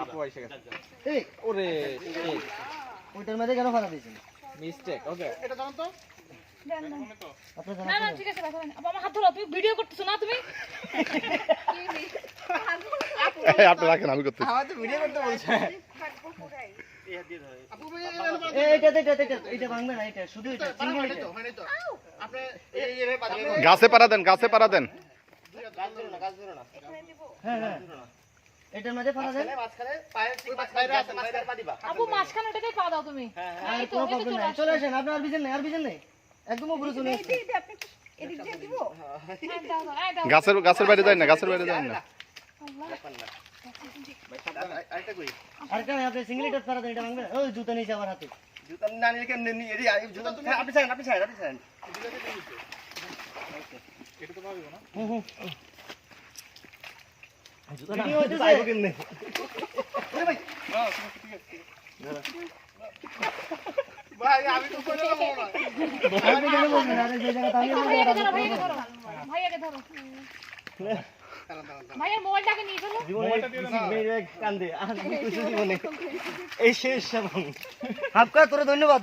আপু এসে গেছে। এই ওরে ওইটার মধ্যে কেন ফাড়া দিয়েছেন? মিস্টেক। ওকে এটা জানো তো? আপনি না জানেন না ঠিক আছে বাবা আপু আমার হাত ধরো তুমি ভিডিও করতেছো না তুমি আপনি রাখেন, আমি করতে। আমার তো ভিডিও করতে বলছে। আপু ভাই এটা ভাঙবে না, এটা শুধু এটা পারা সিঙ্গেল হয়নি এটা। তো, হয়নি তো। আপনি এই রে পারবে। গাছে পাড়া দেন, গাছে পাড়া দেন। হ্যাঁ হ্যাঁ এটার মধ্যে ফাড়া দেন। আপু মাঝখানে ওটাতেই পা দাও তুমি আর এই তো কোনো এই তো প্রবলেম চলে নাই, আসো। চলে আসেন। আপনার আর বিজন নেই, আর বিজন নেই, একদম উপরে চলে আসছে। হ্যাঁ, দাও দাও এই দাও গাছের বাইরে যায় না, গাছের বাইরে যায় না। আর কেন আপনি সিঙ্গেল এটা ফাড়া দেন, এটা ভাঙবে না। ওই জুতা নিচে আমার হাতে। হুম, হুম। ভিডিও হইতেছে? ভাই আমি তো করে দেবো না। আপনি কেন বলছেন? আরে যে জায়গাতে আমি বলবো, ভাইয়াকে আপনি ধরো বলবেন। ভাইয়াকে ধরো ভাইয়ার মোবাইলটাকে নিয়ে চলো জীবনে মেয়ের কান্দে আর কিছু জীবনে এই শেষ হাফকা তোরে ধন্যবাদ।